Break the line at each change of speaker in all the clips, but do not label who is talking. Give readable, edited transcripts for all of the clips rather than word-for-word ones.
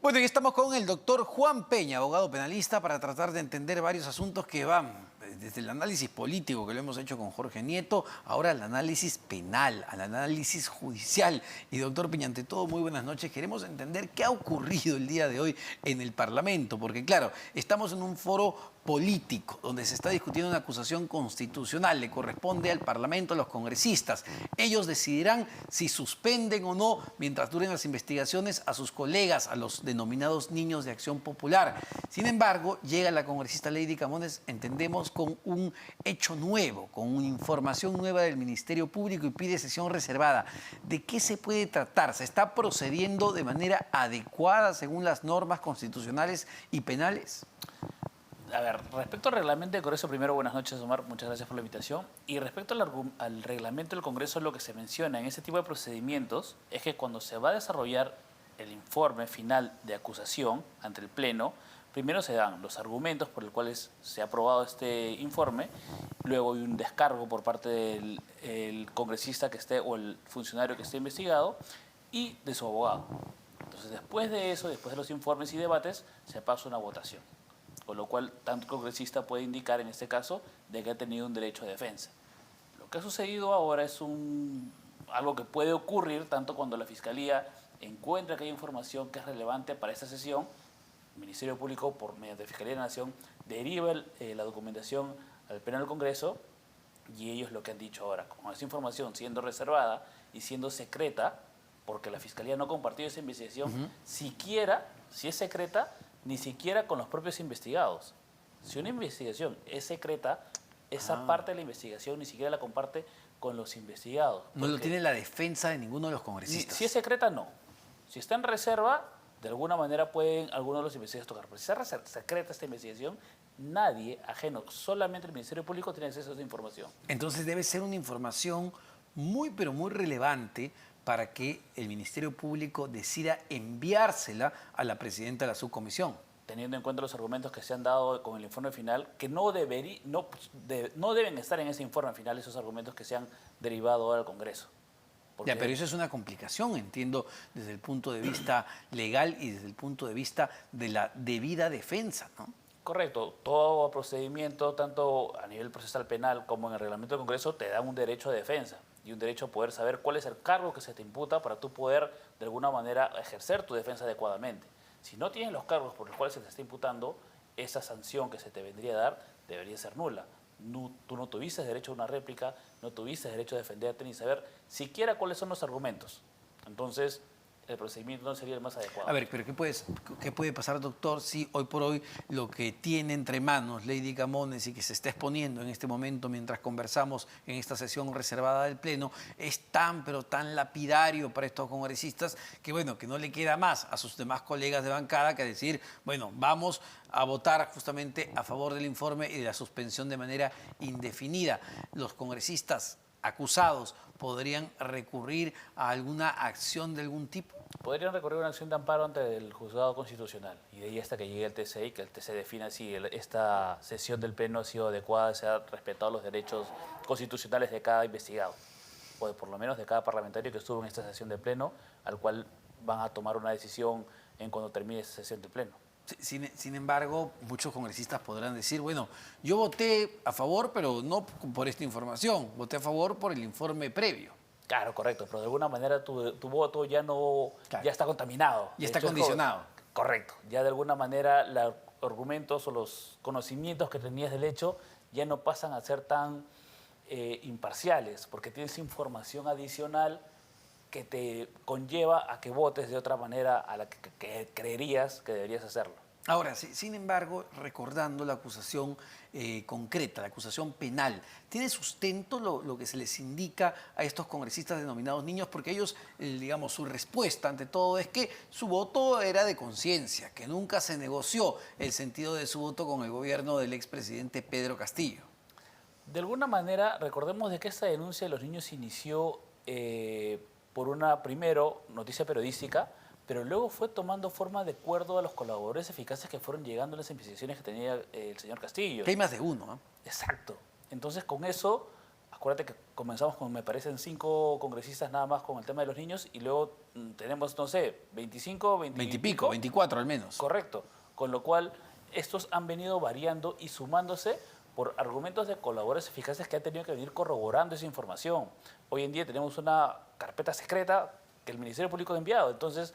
Bueno, y estamos con el doctor Juan Peña, abogado penalista, para tratar de entender varios asuntos que van desde el análisis político que lo hemos hecho con Jorge Nieto, ahora al análisis penal, al análisis judicial. Y doctor Peña, ante todo, muy buenas noches. Queremos entender qué ha ocurrido el día de hoy en el Parlamento, porque claro, estamos en un foro político, donde se está discutiendo una acusación constitucional, le corresponde al Parlamento, a los congresistas. Ellos decidirán si suspenden o no, mientras duren las investigaciones, a sus colegas, a los denominados niños de Acción Popular. Sin embargo, llega la congresista Lady Camones, entendemos, con un hecho nuevo, con una información nueva del Ministerio Público y pide sesión reservada. ¿De qué se puede tratar? ¿Se está procediendo de manera adecuada según las normas constitucionales y penales?
A ver, respecto al reglamento del Congreso, primero, buenas noches, Omar, muchas gracias por la invitación. Y respecto al reglamento del Congreso, lo que se menciona en ese tipo de procedimientos es que cuando se va a desarrollar el informe final de acusación ante el Pleno, primero se dan los argumentos por los cuales se ha aprobado este informe, luego hay un descargo por parte del congresista que esté o el funcionario que esté investigado y de su abogado. Entonces, después de eso, después de los informes y debates, se pasa una votación. Con lo cual, tanto el congresista puede indicar, en este caso, de que ha tenido un derecho de defensa. Lo que ha sucedido ahora es algo que puede ocurrir tanto cuando la Fiscalía encuentra que hay información que es relevante para esta sesión. El Ministerio Público, mediante Fiscalía de la Nación, deriva la documentación al Pleno del Congreso y ellos lo que han dicho ahora, con esa información siendo reservada y siendo secreta, porque la Fiscalía no ha compartido esa investigación, siquiera, si es secreta, ni siquiera con los propios investigados. Si una investigación es secreta, esa parte de la investigación ni siquiera la comparte con los investigados.
No lo tiene la defensa de ninguno de los congresistas.
Si es secreta, no. Si está en reserva, de alguna manera pueden algunos de los investigadores tocar. Pero si está secreta esta investigación, nadie ajeno, solamente el Ministerio Público tiene acceso a esa información.
Entonces debe ser una información muy, pero muy relevante para que el Ministerio Público decida enviársela a la presidenta de la subcomisión.
Teniendo en cuenta los argumentos que se han dado con el informe final, que no deben estar en ese informe final esos argumentos que se han derivado ahora al Congreso.
Ya, pero eso es una complicación, entiendo, desde el punto de vista legal y desde el punto de vista de la debida defensa, ¿no?
Correcto. Todo procedimiento, tanto a nivel procesal penal como en el reglamento del Congreso, te da un derecho de defensa y un derecho a poder saber cuál es el cargo que se te imputa para tú poder, de alguna manera, ejercer tu defensa adecuadamente. Si no tienes los cargos por los cuales se te está imputando, esa sanción que se te vendría a dar debería ser nula. Tú no tuviste derecho a una réplica, no tuviste derecho a defenderte ni saber siquiera cuáles son los argumentos. Entonces, el procedimiento no sería el más adecuado.
A ver, pero ¿qué puede pasar, doctor, si hoy por hoy lo que tiene entre manos Lady Camones y que se está exponiendo en este momento mientras conversamos en esta sesión reservada del Pleno es tan, pero tan lapidario para estos congresistas que, bueno, que no le queda más a sus demás colegas de bancada que decir, bueno, vamos a votar justamente a favor del informe y de la suspensión de manera indefinida? Los congresistas acusados podrían recurrir a alguna acción de algún tipo.
Podrían recurrir a una acción de amparo ante el juzgado constitucional y de ahí hasta que llegue el TC y que el TC defina si esta sesión del Pleno ha sido adecuada, se han respetado los derechos constitucionales de cada investigado o por lo menos de cada parlamentario que estuvo en esta sesión del Pleno, al cual van a tomar una decisión en cuando termine esa sesión del Pleno.
Sin embargo, muchos congresistas podrán decir, bueno, yo voté a favor, pero no por esta información, voté a favor por el informe previo.
Claro, correcto, pero de alguna manera tu voto ya ya está contaminado.
Ya está condicionado.
Correcto, ya de alguna manera los argumentos o los conocimientos que tenías del hecho ya no pasan a ser tan imparciales, porque tienes información adicional que te conlleva a que votes de otra manera a la que creerías que deberías hacerlo.
Ahora, sin embargo, recordando la acusación concreta, la acusación penal, ¿tiene sustento lo que se les indica a estos congresistas denominados niños? Porque ellos, digamos, su respuesta ante todo es que su voto era de conciencia, que nunca se negoció el sentido de su voto con el gobierno del expresidente Pedro Castillo.
De alguna manera, recordemos de que esta denuncia de los niños se inició por una, primero, noticia periodística, pero luego fue tomando forma de acuerdo a los colaboradores eficaces que fueron llegando a las investigaciones que tenía el señor Castillo.
Que hay más de uno, ¿no?
Exacto. Entonces, con eso, acuérdate que comenzamos con, me parecen, 5 congresistas nada más con el tema de los niños y luego tenemos, no sé, 25, 20
20 y pico, 24 al menos.
Correcto. Con lo cual, estos han venido variando y sumándose por argumentos de colaboradores eficaces que han tenido que venir corroborando esa información. Hoy en día tenemos una carpeta secreta que el Ministerio Público ha enviado. Entonces,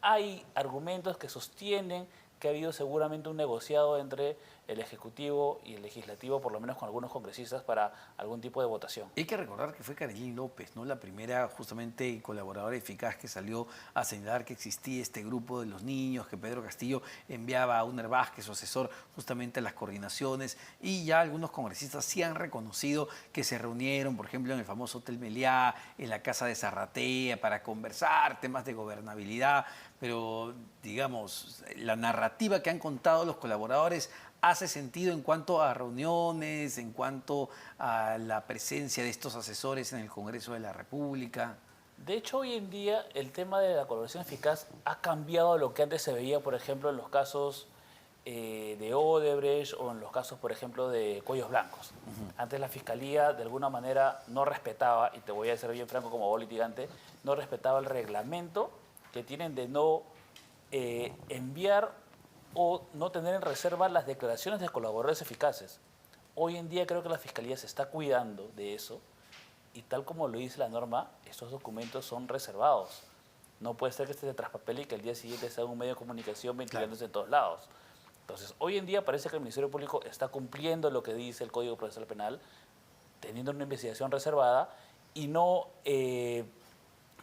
hay argumentos que sostienen que ha habido seguramente un negociado entre el Ejecutivo y el Legislativo, por lo menos con algunos congresistas, para algún tipo de votación.
Hay que recordar que fue Karelyn López, ¿no? La primera justamente colaboradora eficaz que salió a señalar que existía este grupo de los niños, que Pedro Castillo enviaba a Uner Vázquez, su asesor, justamente a las coordinaciones, y ya algunos congresistas sí han reconocido que se reunieron, por ejemplo, en el famoso Hotel Meliá, en la casa de Zarratea, para conversar temas de gobernabilidad, pero digamos, la narrativa que han contado los colaboradores hace sentido en cuanto a reuniones, en cuanto a la presencia de estos asesores en el Congreso de la República.
De hecho, hoy en día el tema de la colaboración eficaz ha cambiado a lo que antes se veía, por ejemplo, en los casos de Odebrecht o en los casos, por ejemplo, de cuellos blancos. Antes la Fiscalía, de alguna manera, no respetaba, y te voy a decir bien franco como abogado litigante, no respetaba el reglamento que tienen de no enviar o no tener en reserva las declaraciones de colaboradores eficaces. Hoy en día creo que la Fiscalía se está cuidando de eso y tal como lo dice la norma, estos documentos son reservados. No puede ser que esté de traspapel y que el día siguiente sea un medio de comunicación ventilándose en todos lados. Entonces, hoy en día parece que el Ministerio Público está cumpliendo lo que dice el Código Procesal Penal, teniendo una investigación reservada y no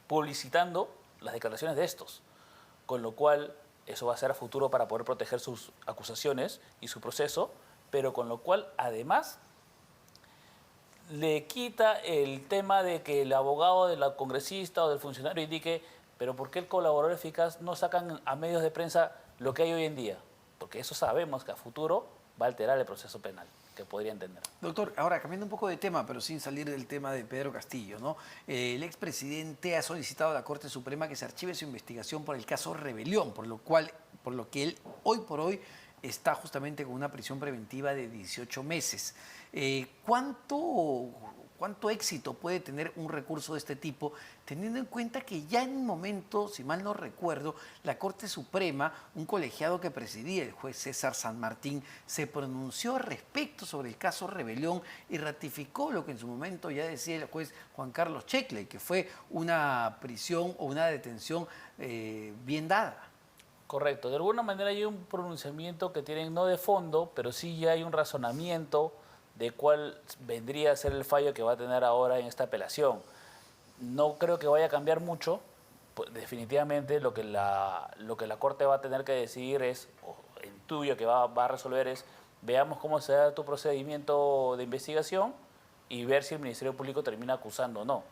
publicitando las declaraciones de estos. Con lo cual, eso va a ser a futuro para poder proteger sus acusaciones y su proceso, pero con lo cual, además, le quita el tema de que el abogado de la congresista o del funcionario indique, pero ¿por qué el colaborador eficaz no sacan a medios de prensa lo que hay hoy en día? Porque eso sabemos que a futuro va a alterar el proceso penal, que podría entender.
Doctor, ahora cambiando un poco de tema, pero sin salir del tema de Pedro Castillo, ¿no? El expresidente ha solicitado a la Corte Suprema que se archive su investigación por el caso Rebelión, por lo que él hoy por hoy está justamente con una prisión preventiva de 18 meses. ¿Cuánto éxito puede tener un recurso de este tipo, teniendo en cuenta que ya en un momento, si mal no recuerdo, la Corte Suprema, un colegiado que presidía el juez César San Martín, se pronunció al respecto sobre el caso Rebelión y ratificó lo que en su momento ya decía el juez Juan Carlos Checkley, que fue una prisión o una detención bien dada?
Correcto. De alguna manera hay un pronunciamiento que tienen no de fondo, pero sí ya hay un razonamiento de cuál vendría a ser el fallo que va a tener ahora en esta apelación. No creo que vaya a cambiar mucho. Pues definitivamente lo que la Corte va a tener que decidir es, o intuyo que va a resolver es, veamos cómo se da tu procedimiento de investigación y ver si el Ministerio Público termina acusando o no.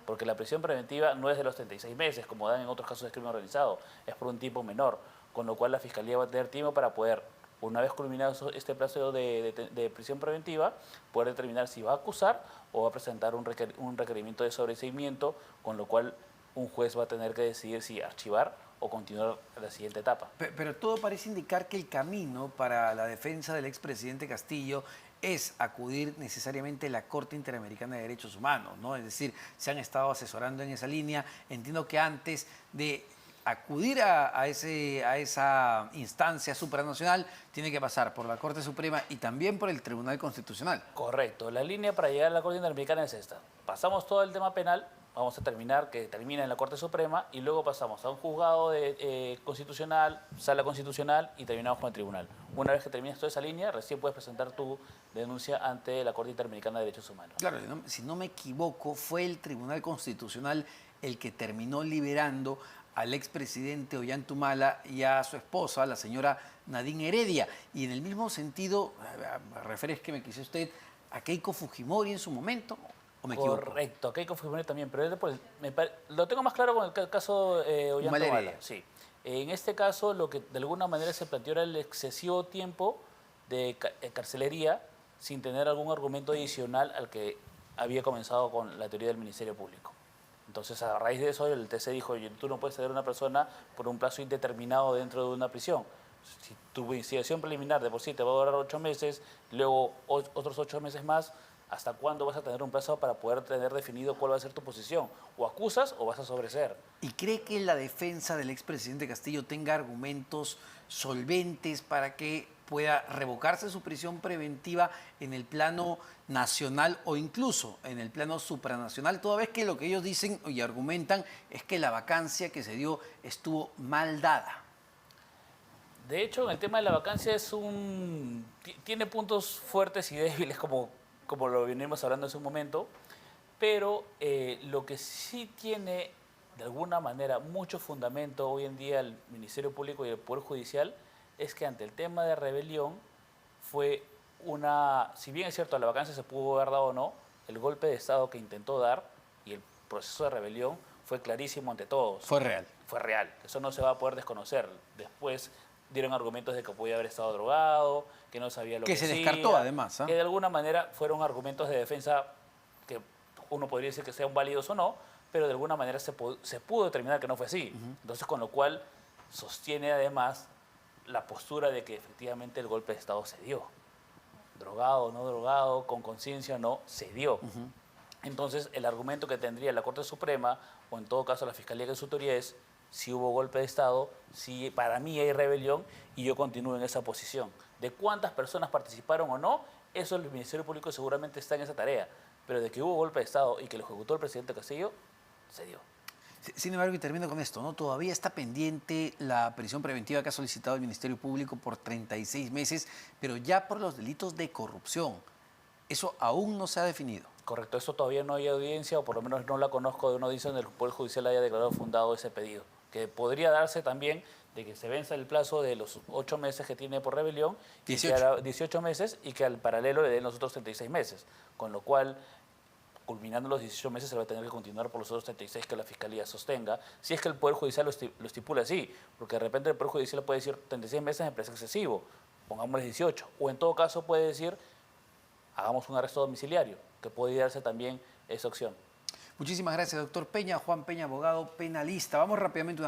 Porque la prisión preventiva no es de los 36 meses, como dan en otros casos de crimen organizado, es por un tiempo menor, con lo cual la Fiscalía va a tener tiempo para poder, una vez culminado este plazo de prisión preventiva, poder determinar si va a acusar o va a presentar un requerimiento de sobreseimiento, con lo cual un juez va a tener que decidir si archivar o continuar a la siguiente etapa.
Pero todo parece indicar que el camino para la defensa del expresidente Castillo es acudir necesariamente a la Corte Interamericana de Derechos Humanos, ¿no? Es decir, se han estado asesorando en esa línea. Entiendo que antes de acudir a esa instancia supranacional tiene que pasar por la Corte Suprema y también por el Tribunal Constitucional.
Correcto. La línea para llegar a la Corte Interamericana es esta. Pasamos todo el tema penal, vamos a terminar, que termina en la Corte Suprema, y luego pasamos a un juzgado constitucional, sala constitucional, y terminamos con el tribunal. Una vez que terminas toda esa línea, recién puedes presentar tu denuncia ante la Corte Interamericana de Derechos Humanos.
Claro, si no me equivoco, fue el Tribunal Constitucional el que terminó liberando al expresidente Ollanta y a su esposa, la señora Nadine Heredia. Y en el mismo sentido, refresqueme quizá usted, a Keiko Fujimori en su momento. ¿O me equivoco?
Correcto, Keiko Fujimori también, pero lo tengo más claro con el caso Ollanta. Sí. En este caso, lo que de alguna manera se planteó era el excesivo tiempo de carcelería sin tener algún argumento adicional al que había comenzado con la teoría del Ministerio Público. Entonces, a raíz de eso, el TC dijo, oye, tú no puedes tener a una persona por un plazo indeterminado dentro de una prisión. Si tu investigación preliminar de por sí te va a durar 8 meses, luego otros 8 meses más, ¿Hasta cuándo vas a tener un plazo para poder tener definido cuál va a ser tu posición? O acusas o vas a sobreseer.
¿Y cree que la defensa del expresidente Castillo tenga argumentos solventes para que pueda revocarse su prisión preventiva en el plano nacional o incluso en el plano supranacional, toda vez que lo que ellos dicen y argumentan es que la vacancia que se dio estuvo mal dada?
De hecho, en el tema de la vacancia tiene puntos fuertes y débiles, como lo venimos hablando hace un momento, pero lo que sí tiene, de alguna manera, mucho fundamento hoy en día el Ministerio Público y el Poder Judicial es que ante el tema de rebelión fue si bien es cierto, la vacancia se pudo haber dado o no, el golpe de Estado que intentó dar y el proceso de rebelión fue clarísimo ante todos.
Fue real.
Fue real, eso no se va a poder desconocer. Después dieron argumentos de que podía haber estado drogado, que no sabía lo que
se
hacía,
descartó además.
que de alguna manera fueron argumentos de defensa que uno podría decir que sean válidos o no, pero de alguna manera se pudo determinar que no fue así. Entonces, con lo cual sostiene además la postura de que efectivamente el golpe de Estado se dio. Drogado o no drogado, con conciencia o no, se dio. Entonces, el argumento que tendría la Corte Suprema, o en todo caso la Fiscalía que es su autoría, es si hubo golpe de Estado, si para mí hay rebelión, y yo continúo en esa posición. De cuántas personas participaron o no, eso el Ministerio Público seguramente está en esa tarea. Pero de que hubo golpe de Estado y que lo ejecutó el presidente Castillo, se dio.
Sin embargo, y termino con esto, ¿no? Todavía está pendiente la prisión preventiva que ha solicitado el Ministerio Público por 36 meses, pero ya por los delitos de corrupción. Eso aún no se ha definido.
Correcto, eso todavía no hay audiencia, o por lo menos no la conozco de una audiencia donde el Poder Judicial haya declarado fundado ese pedido. Que podría darse también de que se venza el plazo de los 8 meses que tiene por rebelión, 18 meses, y que al paralelo le den los otros 36 meses. Con lo cual, culminando los 18 meses, se va a tener que continuar por los otros 36 que la Fiscalía sostenga, si es que el Poder Judicial lo estipula así, porque de repente el Poder Judicial puede decir 36 meses me parece excesivo, pongámosle 18, o en todo caso puede decir hagamos un arresto domiciliario, que podría darse también esa opción.
Muchísimas gracias, doctor Peña. Juan Peña, abogado penalista. Vamos rápidamente a una